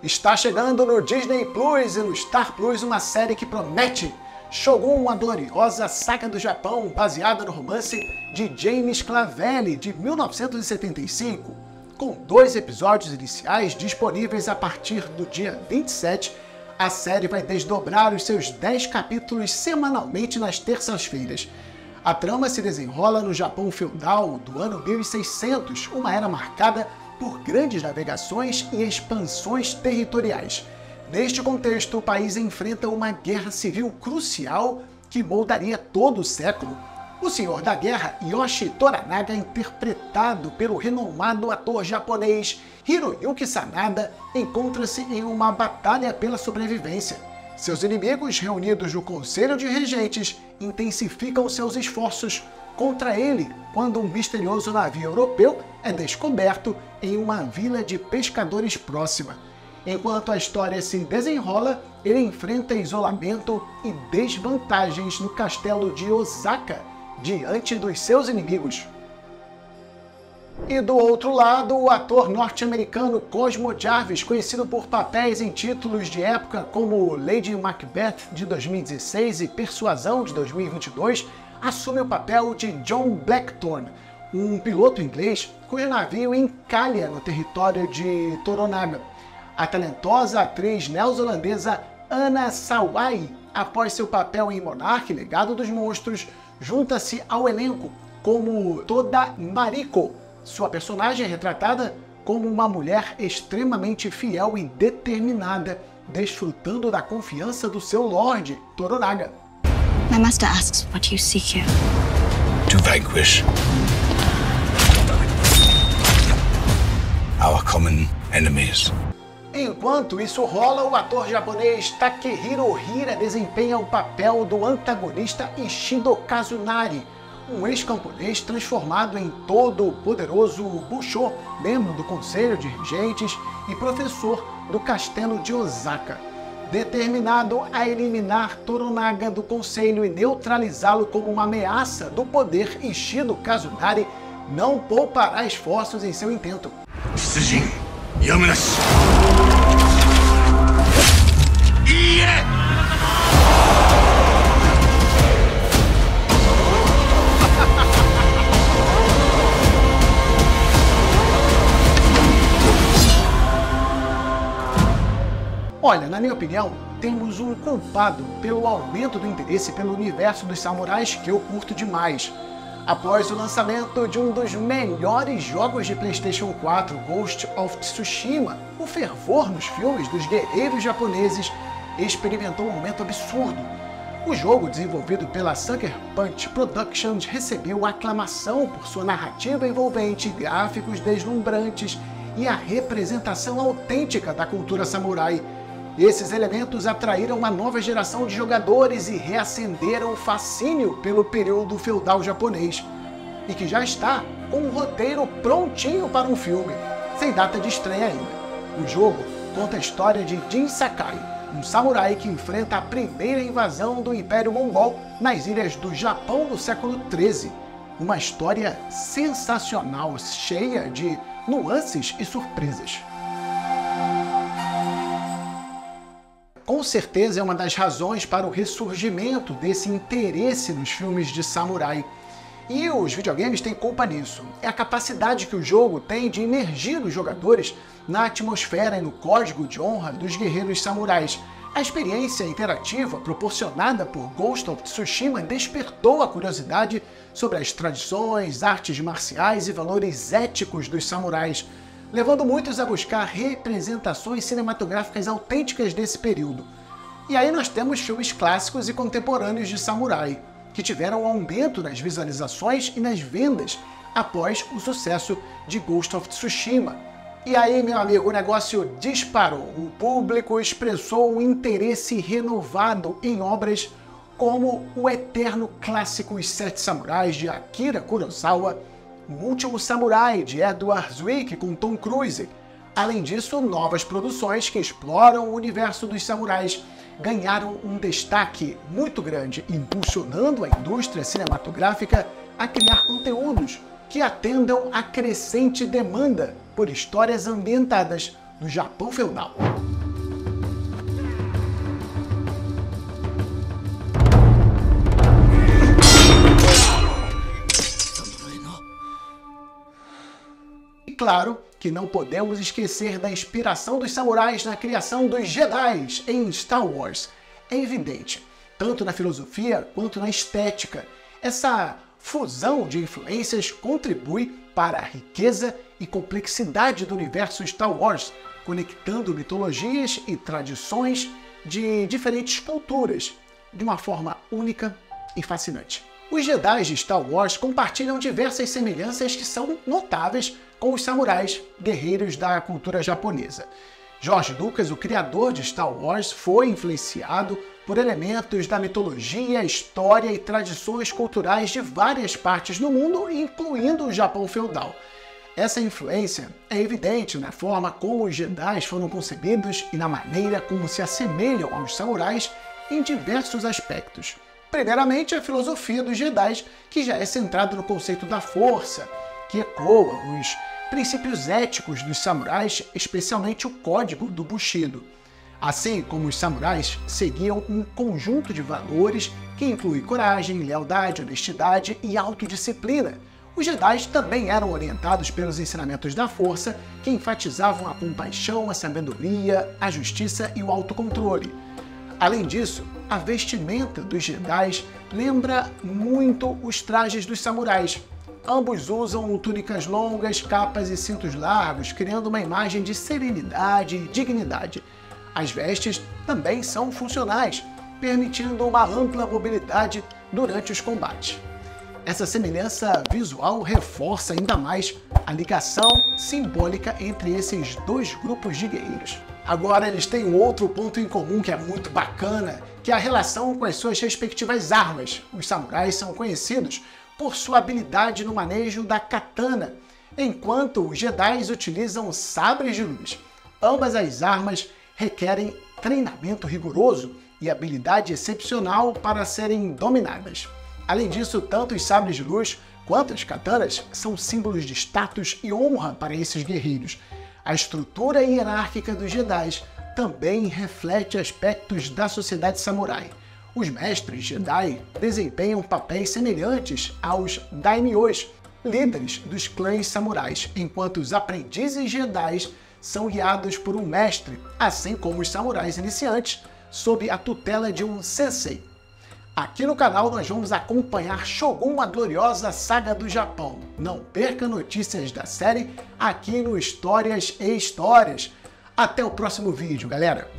Está chegando no Disney Plus e no Star Plus uma série que promete. Shogun, uma gloriosa saga do Japão baseada no romance de James Clavell de 1975. Com 2 episódios iniciais disponíveis a partir do dia 27, a série vai desdobrar os seus 10 capítulos semanalmente nas terças-feiras. A trama se desenrola no Japão feudal do ano 1600, uma era marcada por grandes navegações e expansões territoriais. Neste contexto, o país enfrenta uma guerra civil crucial que moldaria todo o século. O Senhor da Guerra, Yoshi Toranaga, interpretado pelo renomado ator japonês Hiroyuki Sanada, encontra-se em uma batalha pela sobrevivência. Seus inimigos, reunidos no Conselho de Regentes, intensificam seus esforços contra ele quando um misterioso navio europeu é descoberto em uma vila de pescadores próxima. Enquanto a história se desenrola, ele enfrenta isolamento e desvantagens no castelo de Osaka diante dos seus inimigos. E do outro lado, o ator norte-americano Cosmo Jarvis, conhecido por papéis em títulos de época como Lady Macbeth de 2016 e Persuasão de 2022, assume o papel de John Blackthorne, um piloto inglês cujo navio encalha no território de Toranaga. A talentosa atriz neozelandesa Anna Sawai, após seu papel em Monarch, Legado dos Monstros, junta-se ao elenco como Toda Mariko. Sua personagem é retratada como uma mulher extremamente fiel e determinada, desfrutando da confiança do seu Lorde, Toranaga. My master asks what you seek here. To vanquish our common enemies. Enquanto isso rola, o ator japonês Takehiro Hira desempenha o papel do antagonista Ishido Kazunari, um ex-camponês transformado em todo-poderoso Busho, membro do Conselho de Regentes e professor do Castelo de Osaka. Determinado a eliminar Toranaga do Conselho e neutralizá-lo como uma ameaça do poder, Ishido Kazunari não poupará esforços em seu intento. Olha, na minha opinião, temos um culpado pelo aumento do interesse pelo universo dos samurais que eu curto demais. Após o lançamento de um dos melhores jogos de PlayStation 4, Ghost of Tsushima, o fervor nos filmes dos guerreiros japoneses experimentou um momento absurdo. O jogo, desenvolvido pela Sucker Punch Productions, recebeu aclamação por sua narrativa envolvente, gráficos deslumbrantes e a representação autêntica da cultura samurai. Esses elementos atraíram uma nova geração de jogadores e reacenderam o fascínio pelo período feudal japonês, e que já está com um roteiro prontinho para um filme, sem data de estreia ainda. O jogo conta a história de Jin Sakai, um samurai que enfrenta a primeira invasão do Império Mongol nas ilhas do Japão no século XIII. Uma história sensacional, cheia de nuances e surpresas. Com certeza é uma das razões para o ressurgimento desse interesse nos filmes de samurai. E os videogames têm culpa nisso. É a capacidade que o jogo tem de imergir os jogadores na atmosfera e no código de honra dos guerreiros samurais. A experiência interativa proporcionada por Ghost of Tsushima despertou a curiosidade sobre as tradições, artes marciais e valores éticos dos samurais, levando muitos a buscar representações cinematográficas autênticas desse período. E aí nós temos filmes clássicos e contemporâneos de samurai, que tiveram um aumento nas visualizações e nas vendas após o sucesso de Ghost of Tsushima. E aí, meu amigo, o negócio disparou. O público expressou um interesse renovado em obras como o eterno clássico Os Sete Samurais, de Akira Kurosawa, O Último Samurai, de Edward Zwick, com Tom Cruise. Além disso, novas produções que exploram o universo dos samurais ganharam um destaque muito grande, impulsionando a indústria cinematográfica a criar conteúdos que atendam à crescente demanda por histórias ambientadas no Japão feudal. claro que não podemos esquecer da inspiração dos samurais na criação dos Jedi em Star Wars. É evidente, tanto na filosofia quanto na estética. Essa fusão de influências contribui para a riqueza e complexidade do universo Star Wars, conectando mitologias e tradições de diferentes culturas de uma forma única e fascinante. Os Jedi de Star Wars compartilham diversas semelhanças que são notáveis com os samurais, guerreiros da cultura japonesa. George Lucas, o criador de Star Wars, foi influenciado por elementos da mitologia, história e tradições culturais de várias partes do mundo, incluindo o Japão feudal. Essa influência é evidente na forma como os Jedi foram concebidos e na maneira como se assemelham aos samurais em diversos aspectos. Primeiramente, a filosofia dos Jedi, que já é centrada no conceito da força, que ecoa os princípios éticos dos samurais, especialmente o código do Bushido. Assim como os samurais seguiam um conjunto de valores que inclui coragem, lealdade, honestidade e autodisciplina. Os Jedi também eram orientados pelos ensinamentos da força, que enfatizavam a compaixão, a sabedoria, a justiça e o autocontrole. Além disso, a vestimenta dos Jedi lembra muito os trajes dos samurais. Ambos usam túnicas longas, capas e cintos largos, criando uma imagem de serenidade e dignidade. As vestes também são funcionais, permitindo uma ampla mobilidade durante os combates. Essa semelhança visual reforça ainda mais a ligação simbólica entre esses dois grupos de guerreiros. Agora, eles têm um outro ponto em comum que é muito bacana, que é a relação com as suas respectivas armas. Os samurais são conhecidos por sua habilidade no manejo da katana, enquanto os Jedi utilizam sabres de luz. Ambas as armas requerem treinamento rigoroso e habilidade excepcional para serem dominadas. Além disso, tanto os sabres de luz quanto as katanas são símbolos de status e honra para esses guerreiros. A estrutura hierárquica dos Jedi também reflete aspectos da sociedade samurai. Os mestres Jedi desempenham papéis semelhantes aos daimyos, líderes dos clãs samurais, enquanto os aprendizes Jedi são guiados por um mestre, assim como os samurais iniciantes, sob a tutela de um sensei. Aqui no canal nós vamos acompanhar Shogun, a gloriosa saga do Japão. Não perca notícias da série aqui no Histórias e Histórias. Até o próximo vídeo, galera!